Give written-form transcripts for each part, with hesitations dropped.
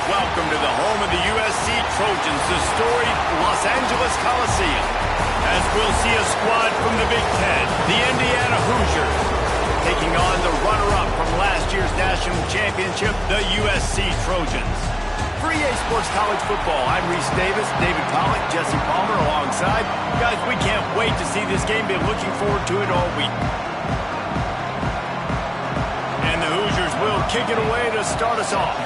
Welcome to the home of the USC Trojans, the storied Los Angeles Coliseum, as we'll see a squad from the Big Ten, the Indiana Hoosiers, taking on the runner-up from last year's national championship, the USC Trojans. For EA Sports College Football, I'm Reese Davis, David Pollock, Jesse Palmer alongside. Guys, we can't wait to see this game. Been looking forward to it all week. And the Hoosiers will kick it away to start us off.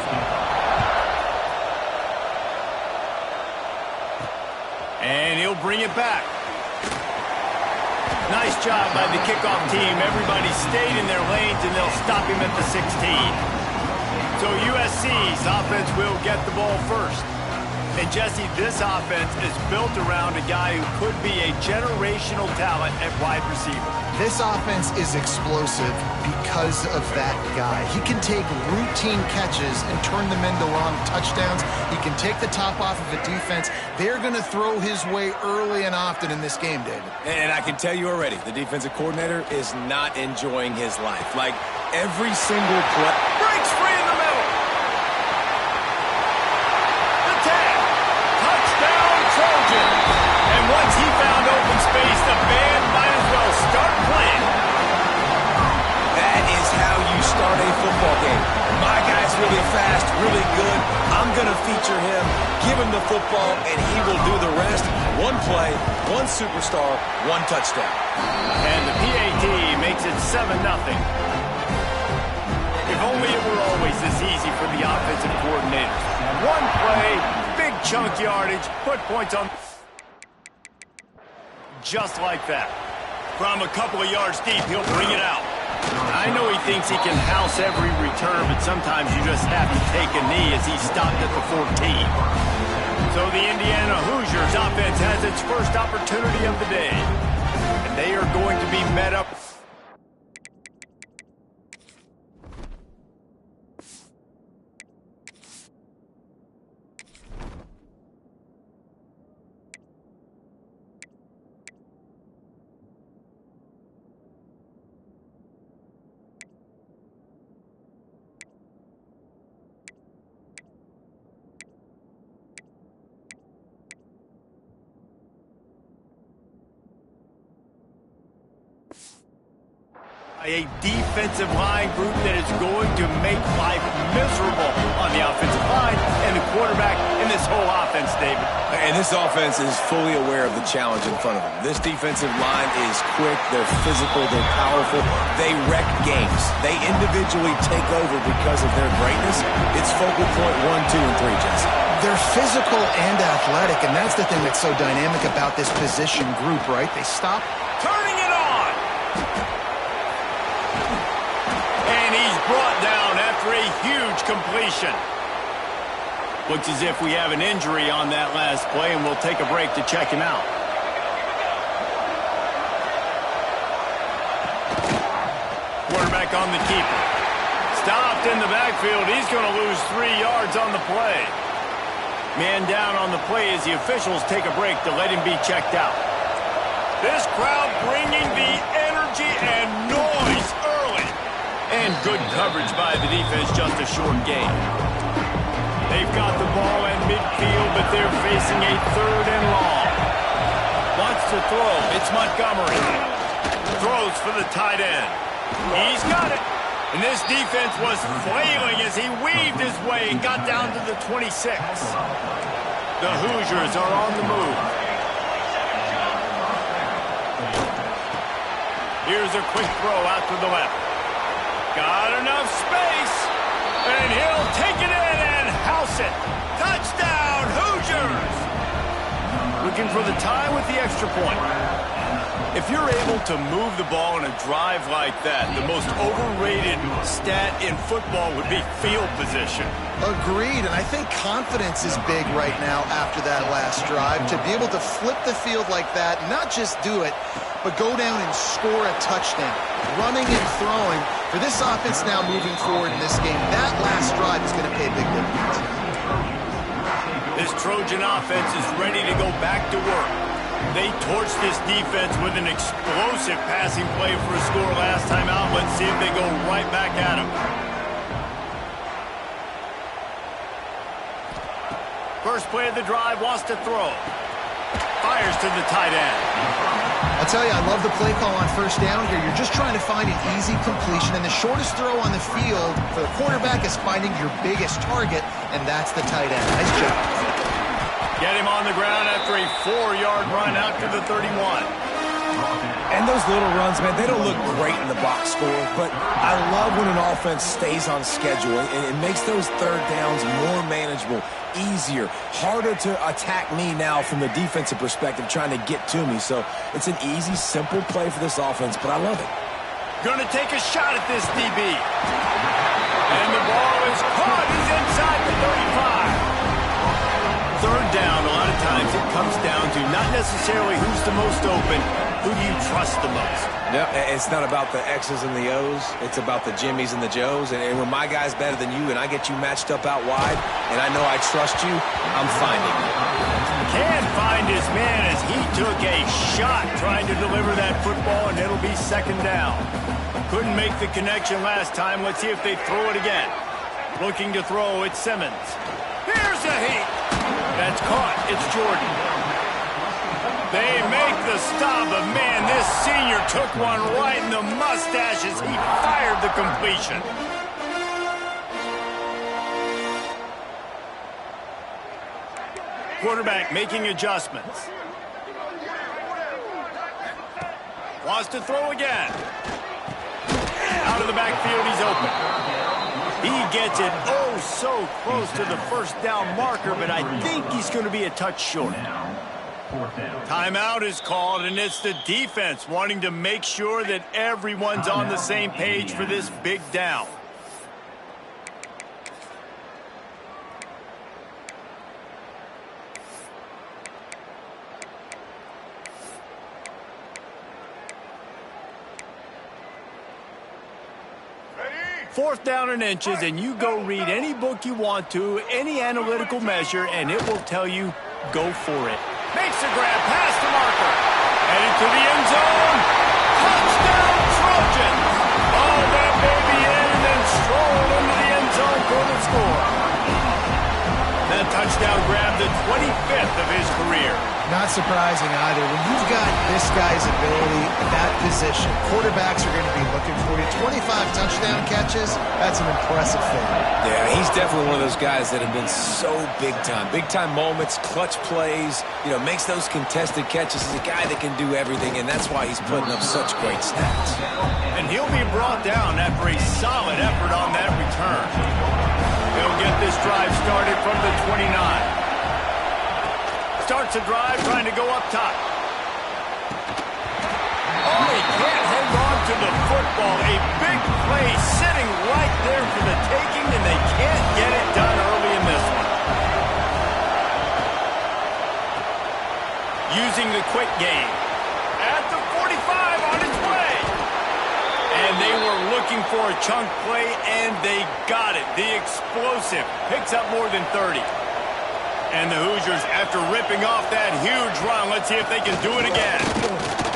And he'll bring it back. Nice job by the kickoff team. Everybody stayed in their lanes, and they'll stop him at the 16. So USC's offense will get the ball first. And Jesse, this offense is built around a guy who could be a generational talent at wide receiver. This offense is explosive because of that guy. He can take routine catches and turn them into long touchdowns. He can take the top off of a defense. They're going to throw his way early and often in this game, David. And I can tell you already, the defensive coordinator is not enjoying his life. Like, every single play. Breaks free in the middle. The tag. Touchdown, Trojans. And once he found open space, the band might as well start playing. That is how you start a football game. My guy's really fast, really good. I'm going to feature him, give him the football, and he will do the rest. One play, one superstar, one touchdown. And the PAT makes it 7-0. If only it were always this easy for the offensive coordinators. One play, big chunk yardage, put points on. Just like that. From a couple of yards deep, he'll bring it out. I know he thinks he can house every return, but sometimes you just have to take a knee as he stopped at the 14. So the Indiana Hoosiers offense has its first opportunity of the day. And they are going to be met up. a defensive line group that is going to make life miserable on the offensive line and the quarterback in this whole offense, David. And this offense is fully aware of the challenge in front of them. This defensive line is quick, they're physical, they're powerful, they wreck games. They individually take over because of their greatness. It's focal point 1, 2, and 3, Jesse. They're physical and athletic, and that's the thing that's so dynamic about this position group, right? They stop. Turning it on! And he's brought down after a huge completion. Looks as if we have an injury on that last play, and we'll take a break to check him out. Quarterback on the keeper. Stopped in the backfield. He's going to lose 3 yards on the play. Man down on the play as the officials take a break to let him be checked out. This crowd bringing the energy and noise early. And good coverage by the defense, just a short gain. They've got the ball at midfield, but they're facing a 3rd and long. Wants to throw. It's Montgomery. Throws for the tight end. He's got it. And this defense was flailing as he weaved his way and got down to the 26. The Hoosiers are on the move. Here's a quick throw out to the left. Got enough space. And he'll take it in and house it. Touchdown, Hoosiers! Looking for the tie with the extra point. If you're able to move the ball in a drive like that, the most overrated stat in football would be field position. Agreed, and I think confidence is big right now after that last drive. To be able to flip the field like that, not just do it, but go down and score a touchdown. Running and throwing. For this offense now moving forward in this game, that last drive is going to pay a big difference. This Trojan offense is ready to go back to work. They torched this defense with an explosive passing play for a score last time out. Let's see if they go right back at him. First play of the drive, wants to throw. Fires to the tight end. I'll tell you, I love the play call on first down here. You're just trying to find an easy completion, and the shortest throw on the field for the quarterback is finding your biggest target, and that's the tight end. Nice job. Get him on the ground after a 4-yard run out to the 31. And those little runs, man, they don't look great in the box score, but I love when an offense stays on schedule, and it makes those 3rd downs more manageable, easier, harder to attack me now from the defensive perspective trying to get to me. So it's an easy, simple play for this offense, but I love it. Going to take a shot at this DB. And the ball is caught. He's inside the 35. 3rd down, a lot of times it comes down to not necessarily who's the most open, who do you trust the most? Yeah, it's not about the X's and the O's. It's about the Jimmies and the Joes. And when my guy's better than you and I get you matched up out wide and I know I trust you, I'm finding you. Can't find his man as he took a shot trying to deliver that football, and it'll be 2nd down. Couldn't make the connection last time. Let's see if they throw it again. Looking to throw, it's Simmons. Here's a heat. That's caught. It's Jordan. They make the stop, but man, this senior took one right in the mustache as he fired the completion. Quarterback making adjustments. Wants to throw again. Out of the backfield, he's open. He gets it oh so close to the 1st down marker, but I think he's going to be a touch short. Timeout is called, and it's the defense wanting to make sure that everyone's on the same page for this big down. Fourth down and inches, and you go read any book you want to, any analytical measure, and it will tell you, go for it. Makes a grab, pass to Marker. Headed to the end zone. Touchdown, Trojans. Oh, that baby in, and then strolled into the end zone for the score. That touchdown grab, the 25th of his career. Not not surprising either. When you've got this guy's ability at that position, quarterbacks are going to be looking for you. 25 touchdown catches, that's an impressive thing. Yeah, he's definitely one of those guys that have been so big time. Big time moments, clutch plays, makes those contested catches. He's a guy that can do everything, and that's why he's putting up such great stats. And he'll be brought down after a solid effort on that return. He'll get this drive started from the 29. Starts a drive trying to go up top. Oh, he can't hang on to the football. A big play sitting right there for the taking, and they can't get it done early in this one. Using the quick game. At the 45 on its way. And they were looking for a chunk play, and they got it. The explosive picks up more than 30. And the Hoosiers, after ripping off that huge run, let's see if they can do it again.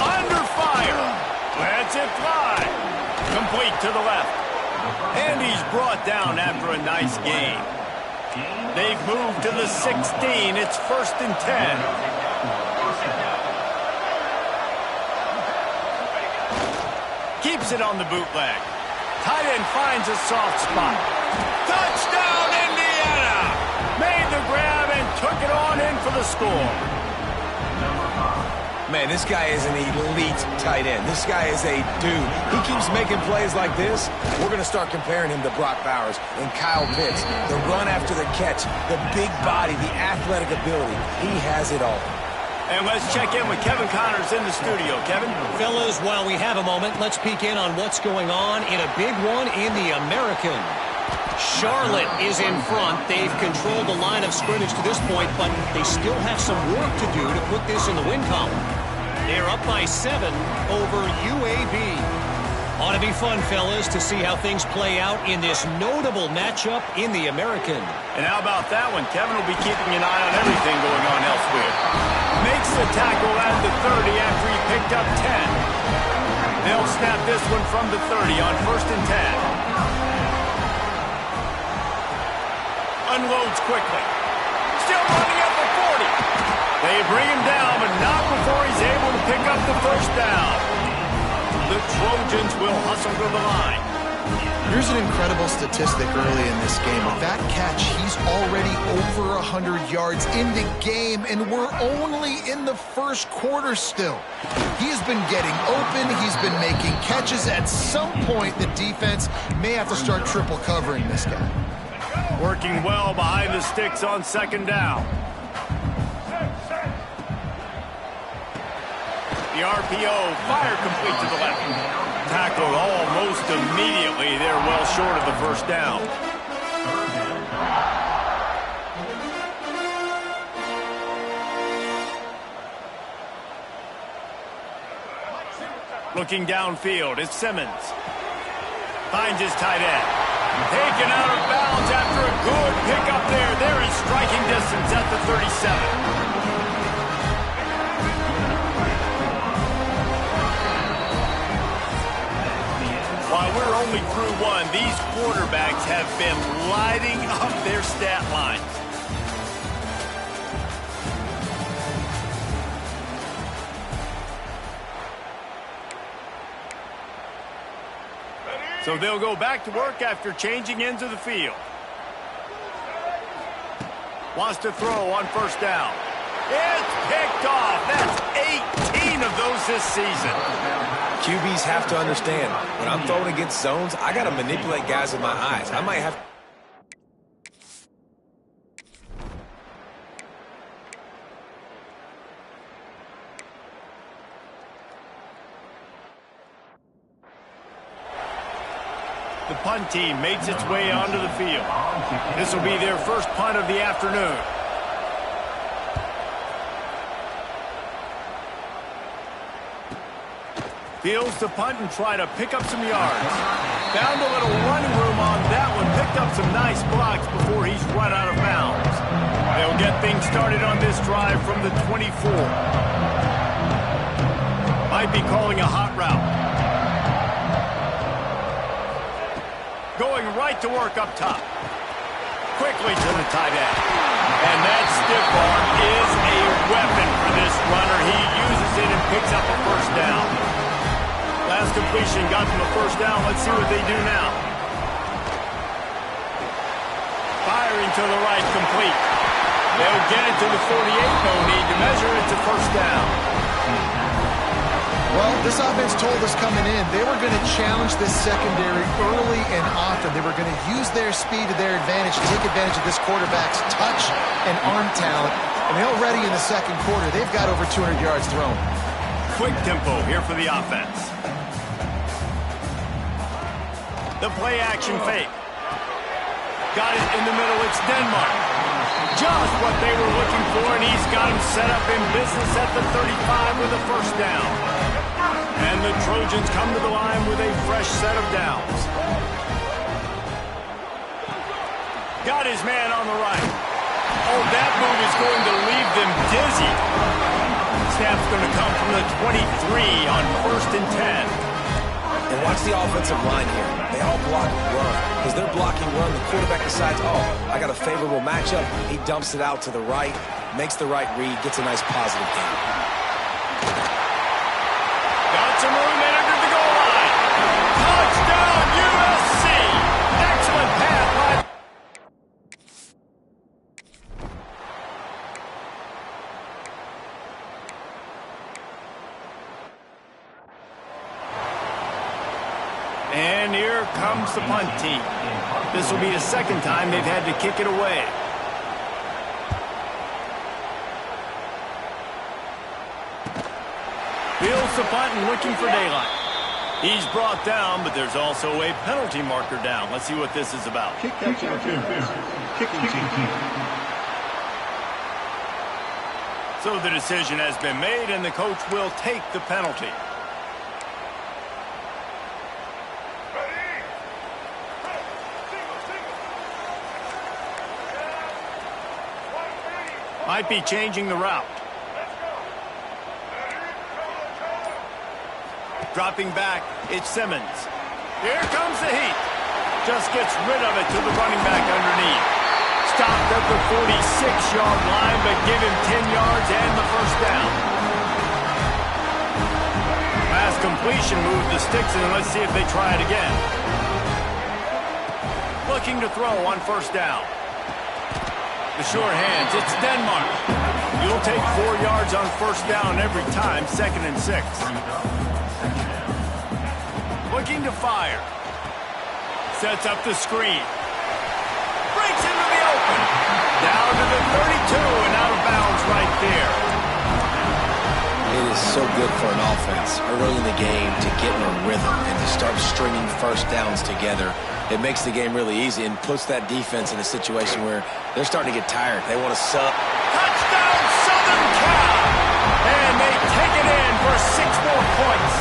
Under fire. Lets it fly. Complete to the left. And he's brought down after a nice gain. They've moved to the 16. It's 1st and 10. Keeps it on the bootleg. Tight end finds a soft spot. Touchdown, Indiana! Made the grab and took it on in for the score. Man, this guy is an elite tight end. This guy is a dude. He keeps making plays like this. We're going to start comparing him to Brock Bowers and Kyle Pitts. The run after the catch, the big body, the athletic ability. He has it all. And let's check in with Kevin Connors in the studio. Kevin? Fellas, while we have a moment, let's peek in on what's going on in a big one in the American. Charlotte is in front. They've controlled the line of scrimmage to this point, but they still have some work to do to put this in the win column. They're up by 7 over UAB. Ought to be fun, fellas, to see how things play out in this notable matchup in the American. And how about that one? Kevin will be keeping an eye on everything going on elsewhere. Makes the tackle at the 30 after he picked up 10. They'll snap this one from the 30 on 1st and 10. Unloads quickly. Still running at the 40. They bring him down, but not before he's able to pick up the 1st down. The Trojans will hustle to the line. Here's an incredible statistic early in this game. With that catch, he's already over 100 yards in the game, and we're only in the 1st quarter still. He's been getting open. He's been making catches. At some point, the defense may have to start triple covering this guy. Working well behind the sticks on 2nd down. The RPO, fire complete to the left. Tackled almost immediately. They're well short of the 1st down. Looking downfield, it's Simmons. Finds his tight end. Taken out of bounds after a good pickup there. They're in striking distance at the 37. While we're only through one, these quarterbacks have been lighting up their stat lines. So they'll go back to work after changing into the field. Wants to throw on 1st down. It's picked off. That's 18 of those this season. QBs have to understand, when I'm throwing against zones, I got to manipulate guys with my eyes. I might have... The punt team makes its way onto the field. This will be their 1st punt of the afternoon. Fields to punt and try to pick up some yards. Found a little running room on that one. Picked up some nice blocks before he's run out of bounds. They'll get things started on this drive from the 24. Might be calling a hot route. Going right to work up top. Quickly to the tight end. And that stiff arm is a weapon for this picks up a first down. Last completion got them a first down. Let's see what they do now. Firing to the right, complete. They'll get it to the 48. No need to measure it to first down. Well, this offense told us coming in they were going to challenge this secondary early and often. They were going to use their speed to their advantage, take advantage of this quarterback's touch and arm talent. And already in the second quarter, they've got over 200 yards thrown. Quick tempo here for the offense. The play action fake. Got it in the middle. It's Denmark. Just what they were looking for, and he's got him set up in business at the 35 with a first down. And the Trojans come to the line with a fresh set of downs. Got his man on the right. Oh, that move is going to leave them dizzy. Snap's going to come from the 23 on 1st and 10. And watch the offensive line here. They all block run. Because they're blocking run, the quarterback decides, oh, I got a favorable matchup. He dumps it out to the right, makes the right read, gets a nice positive gain. Got some room, entered the goal line. Touchdown, USC. Excellent pass by... And here comes the punt team. This will be the second time they've had to kick it away. Fields the punt and looking for daylight. He's brought down, but there's also a penalty marker down. Let's see what this is about. Kicking team. So the decision has been made, and the coach will take the penalty. Might be changing the route. Dropping back, it's Simmons. Here comes the heat. Just gets rid of it to the running back underneath. Stopped at the 46-yard line, but give him 10 yards and the first down. Pass completion moved the sticks, and let's see if they try it again. Looking to throw on first down. The short hands, it's Denmark. You'll take 4 yards on first down every time, 2nd and 6. Looking to fire. Sets up the screen. Breaks into the open. Down to the 32 and out of bounds right there. It is so good for an offense early in the game to get in a rhythm and to start stringing first downs together. It makes the game really easy and puts that defense in a situation where they're starting to get tired. They want to sub. Touchdown, Southern Cal! And they take it in for 6 more points.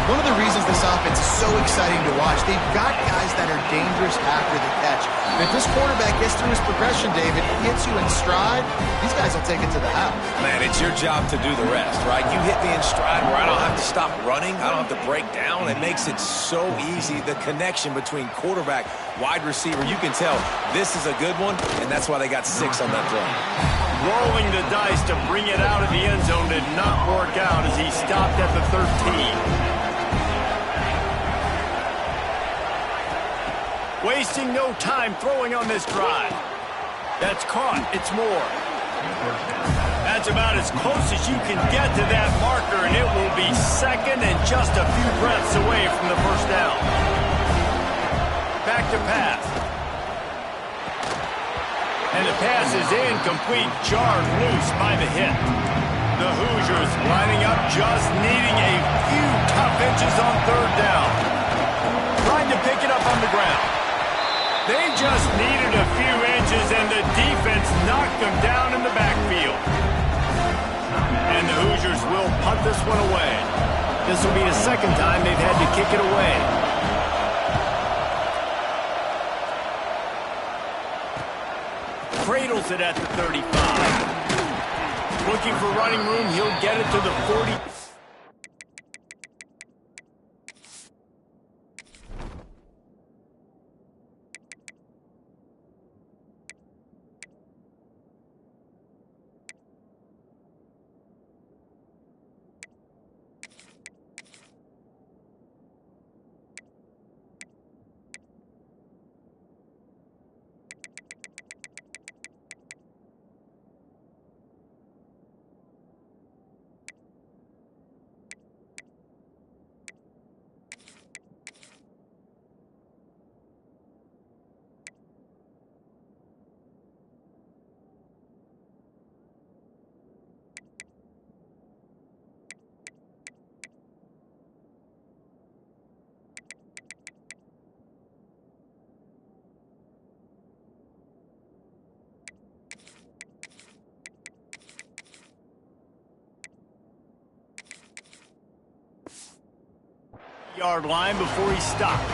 One of the reasons this offense is so exciting to watch, they've got guys that are dangerous after the catch. And if this quarterback gets through his progression, David, hits you in stride, these guys will take it to the house. Man, it's your job to do the rest, right? You hit me in stride where I don't have to stop running. I don't have to break down. It makes it so easy. The connection between quarterback, wide receiver, you can tell this is a good one, and that's why they got 6 on that throw. Rolling the dice to bring it out of the end zone did not work out as he stopped at the 13. Wasting no time throwing on this drive. That's caught. It's more. That's about as close as you can get to that marker, and it will be 2nd and just a few breaths away from the first down. Back to pass. And the pass is incomplete, jarred loose by the hit. The Hoosiers lining up, just needing a few tough inches on 3rd down. Trying to pick it up on the ground. They just needed a few inches, and the defense knocked them down in the backfield. And the Hoosiers will punt this one away. This will be the 2nd time they've had to kick it away. Cradles it at the 35. Looking for running room, he'll get it to the 40. Yard line before he stopped.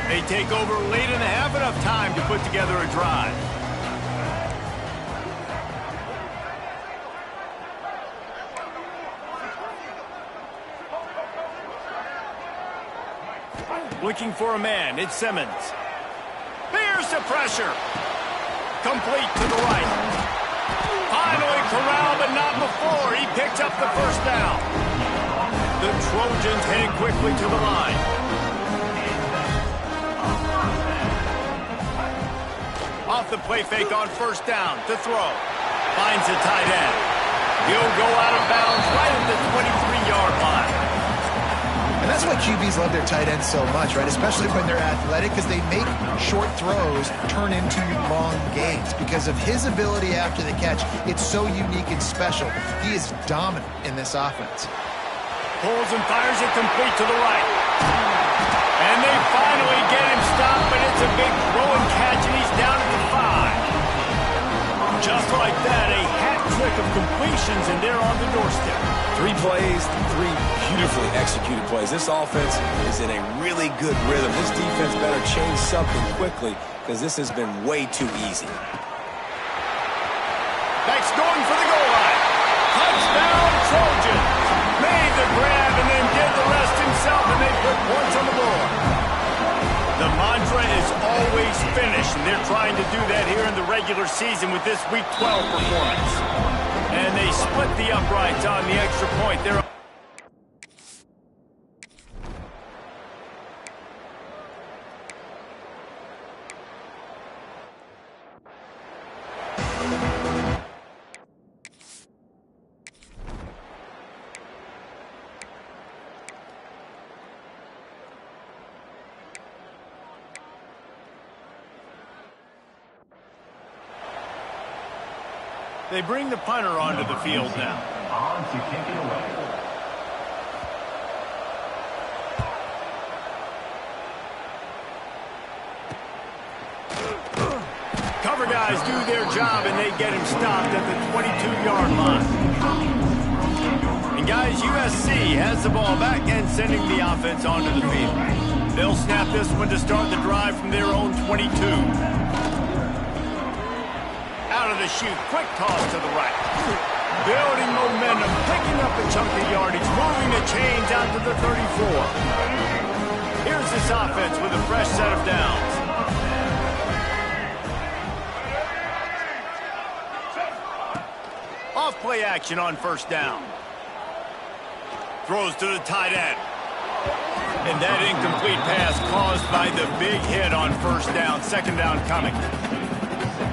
They take over late in the half, enough time to put together a drive. Looking for a man, it's Simmons. Here's the pressure. Complete to the right. Finally corralled, but not before. He picks up the first down. The Trojans heading quickly to the line. Off the play fake on first down to throw. Finds a tight end. He'll go out of bounds right at the 23-yard line. And that's why QBs love their tight ends so much, right? Especially when they're athletic, because they make short throws turn into long gains. Because of his ability after the catch, it's so unique and special. He is dominant in this offense. Pulls and fires it complete to the right. And they finally get him stopped, but it's a big throw and catch, and he's down at the 5. Just like that, a hat trick of completions, and they're on the doorstep. 3 plays, 3 beautifully executed plays. This offense is in a really good rhythm. This defense better change something quickly because this has been way too easy. Beck's going for the goal line. Touchdown, Trojans. Made the grab and then did the rest himself, and they put points on the board. The mantra is always finish, and they're trying to do that here in the regular season with this Week 12 performance. And they split the uprights on the extra point. They're They bring the punter onto the field now. On to kick it away. Cover guys do their job, and they get him stopped at the 22-yard line. And guys, USC has the ball back and sending the offense onto the field. They'll snap this one to start the drive from their own 22. Out of the chute, quick toss to the right. Building momentum, picking up a chunk of yardage, moving the chains out to the 34. Here's this offense with a fresh set of downs. Off play action on first down. Throws to the tight end. And that incomplete pass caused by the big hit on first down. Second down coming.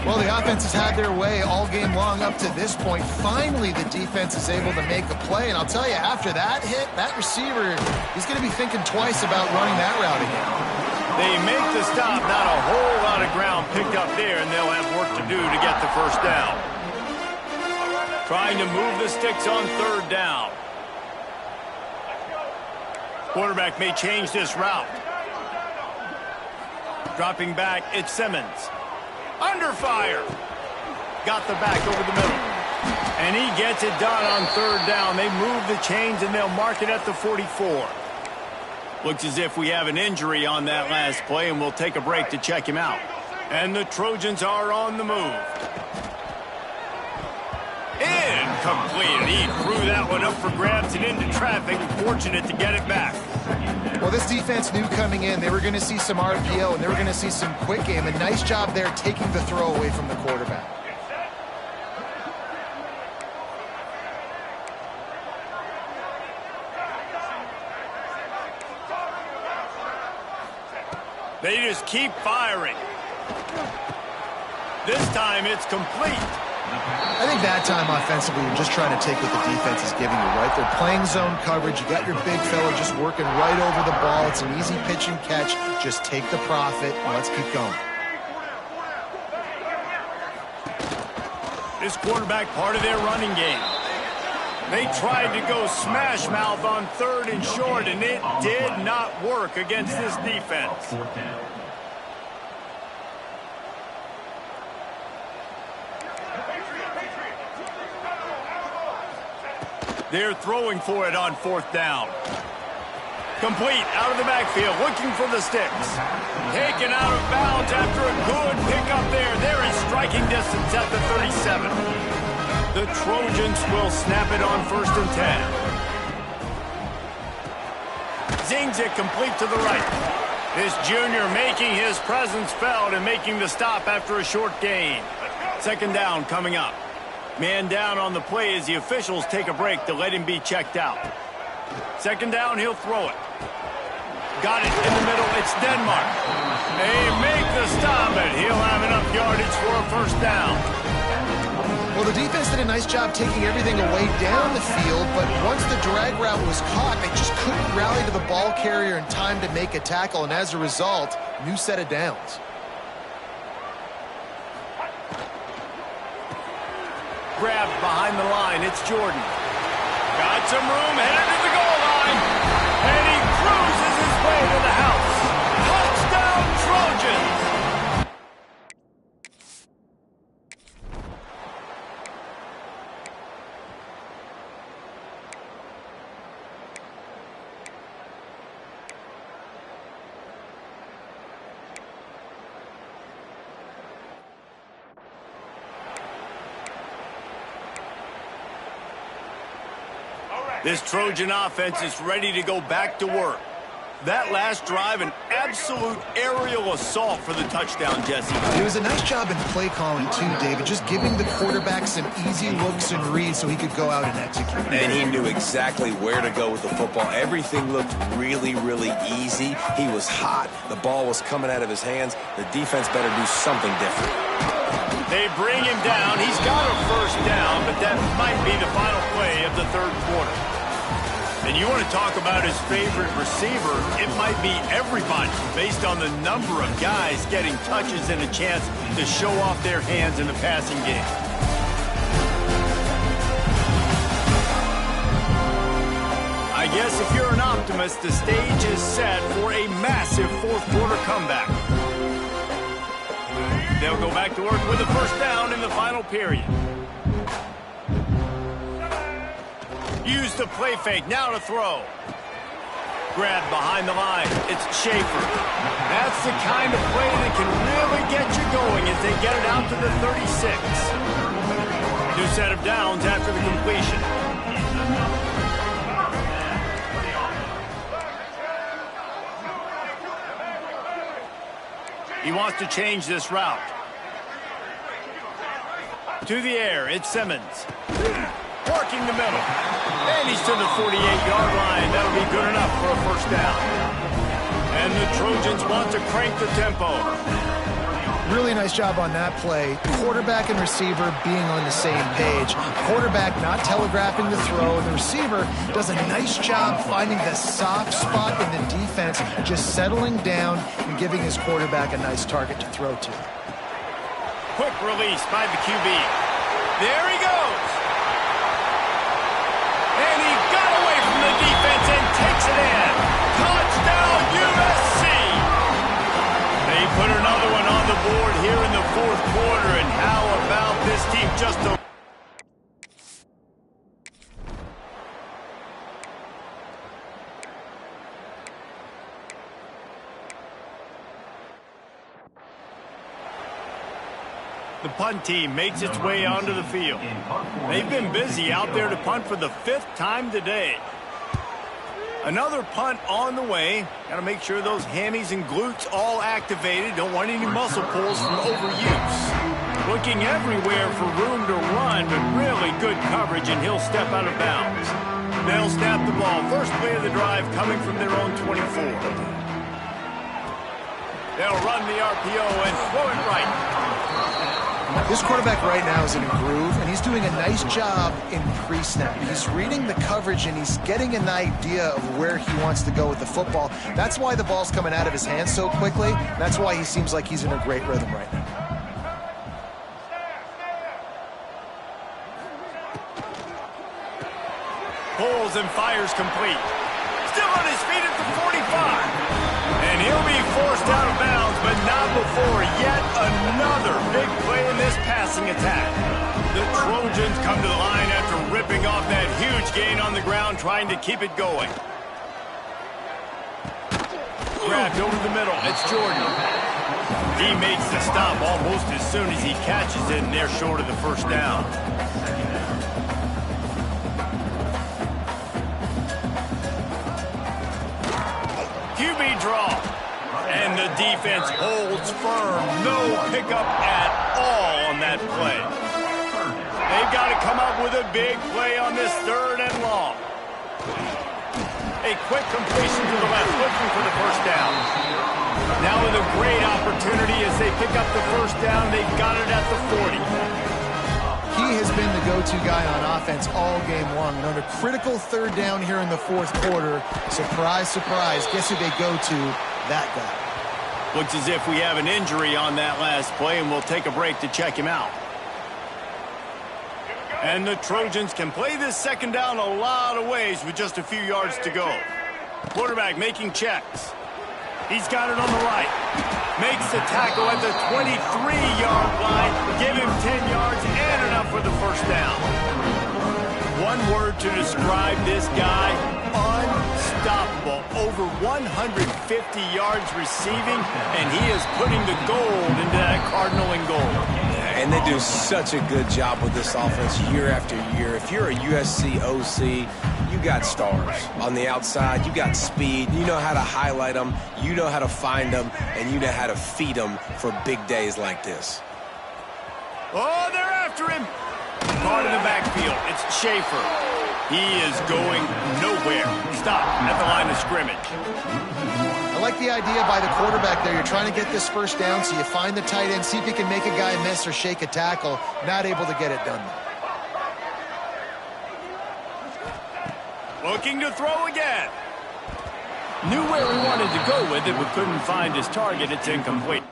Well, the offense has had their way all game long up to this point. Finally, the defense is able to make a play. And I'll tell you, after that hit, that receiver, he's going to be thinking twice about running that route again. They make the stop. Not a whole lot of ground picked up there, and they'll have work to do to get the first down. Trying to move the sticks on third down. Quarterback may change this route. Dropping back, it's Simmons. Under fire. Got the back over the middle. And he gets it done on third down. They move the chains, and they'll mark it at the 44. Looks as if we have an injury on that last play, and we'll take a break to check him out. And the Trojans are on the move. Incomplete. He threw that one up for grabs and into traffic. Fortunate to get it back. Well, this defense knew coming in they were going to see some RPO and they were going to see some quick game. A nice job there taking the throw away from the quarterback. They just keep firing. This time it's complete. I think that time offensively, you're just trying to take what the defense is giving you, right? They're playing zone coverage. You got your big fella just working right over the ball. It's an easy pitch and catch. Just take the profit and let's keep going. This quarterback part of their running game. They tried to go smash mouth on third and short, and it did not work against this defense. They're throwing for it on fourth down. Complete out of the backfield, looking for the sticks. Taken out of bounds after a good pickup there. They're in striking distance at the 37. The Trojans will snap it on 1st and 10. Zings it complete to the right. This junior making his presence felt and making the stop after a short gain. 2nd down coming up. Man down on the play as the officials take a break to let him be checked out. 2nd down, he'll throw it. Got it in the middle, it's Denmark. They make the stop, and he'll have enough yardage for a 1st down. Well, the defense did a nice job taking everything away down the field, but once the drag route was caught, they just couldn't rally to the ball carrier in time to make a tackle, and as a result, new set of downs. Grabbed behind the line, it's Jordan. Got some room, headed to the goal line, and he cruises his way to the house. Touchdown, Trojans! This Trojan offense is ready to go back to work. That last drive, an absolute aerial assault for the touchdown, Jesse. It was a nice job in play calling, too, David, just giving the quarterback some easy looks and reads so he could go out and execute. And he knew exactly where to go with the football. Everything looked really, really easy. He was hot. The ball was coming out of his hands. The defense better do something different. They bring him down. He's got a 1st down, but that might be the final play of the 3rd quarter. And you want to talk about his favorite receiver, it might be everybody based on the number of guys getting touches and a chance to show off their hands in the passing game. I guess if you're an optimist, the stage is set for a massive 4th quarter comeback. They'll go back to work with a 1st down in the final period. Use the play fake, now to throw. Grabbed behind the line, it's Schaefer. That's the kind of play that can really get you going as they get it out to the 36. New set of downs after the completion. He wants to change this route. To the air, it's Simmons. Working the middle. And he's to the 48-yard line. That'll be good enough for a 1st down. And the Trojans want to crank the tempo. Really nice job on that play. Quarterback and receiver being on the same page. Quarterback not telegraphing the throw, and the receiver does a nice job finding the soft spot in the defense, just settling down and giving his quarterback a nice target to throw to. Quick release by the QB. There he goes. And he got away from the defense and takes it in. Touchdown, USC! They put another one on the board here in the 4th quarter, and how about this team just a... The punt team makes its way onto the field. They've been busy out there to punt for the 5th time today. Another punt on the way. Got to make sure those hammies and glutes all activated. Don't want any muscle pulls from overuse. Looking everywhere for room to run, but really good coverage, and he'll step out of bounds. They'll snap the ball. First play of the drive coming from their own 24. They'll run the RPO and throw it right. This quarterback right now is in a groove, and he's doing a nice job in pre-snap. He's reading the coverage, and he's getting an idea of where he wants to go with the football. That's why the ball's coming out of his hands so quickly. That's why he seems like he's in a great rhythm right now. Pulls and fires complete. Still on his feet at the 45. And he'll be forced out of bounds, but not before yet another big play in this passing attack. The Trojans come to the line after ripping off that huge gain on the ground, trying to keep it going. grabbed over the middle. It's Jordan. He makes the stop almost as soon as he catches it, and they're short of the first down. QB draw. And the defense holds firm. No pickup at all on that play. They've got to come up with a big play on this 3rd and long. A quick completion to the left, looking for the first down. Now with a great opportunity as they pick up the first down. They've got it at the 40. He has been the go-to guy on offense all game long. And on a critical 3rd down here in the 4th quarter, surprise, surprise, guess who they go to? That guy. Looks as if we have an injury on that last play, and we'll take a break to check him out. And the Trojans can play this 2nd down a lot of ways with just a few yards to go. Quarterback making checks. He's got it on the right. Makes the tackle at the 23-yard line. Give him 10 yards and enough for the first down. One word to describe this guy: unstoppable. Over 150 yards receiving, and he is putting the gold into that Cardinal and gold. And they do such a good job with this offense year after year. If you're a USC OC, you got stars. On the outside, you got speed. You know how to highlight them. You know how to find them. And you know how to feed them for big days like this. Oh, they're after him. Caught in the backfield. It's Schaefer. He is going nowhere. Stop at the line of scrimmage. I like the idea by the quarterback there. You're trying to get this first down, so you find the tight end, see if you can make a guy miss or shake a tackle. Not able to get it done. Looking to throw again. Knew where he wanted to go with it, but couldn't find his target. It's incomplete.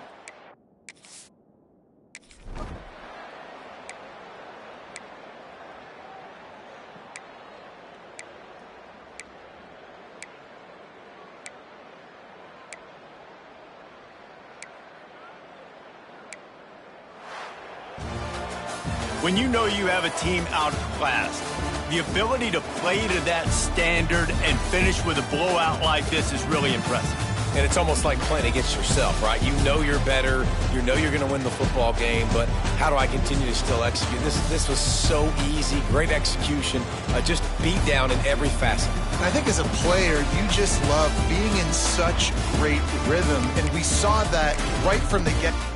When you know you have a team outclassed, the ability to play to that standard and finish with a blowout like this is really impressive. And it's almost like playing against yourself, right? You know you're better. You know you're going to win the football game, but how do I continue to still execute? This was so easy, great execution, just beat down in every facet. And I think as a player, you just love being in such great rhythm, and we saw that right from the get-go.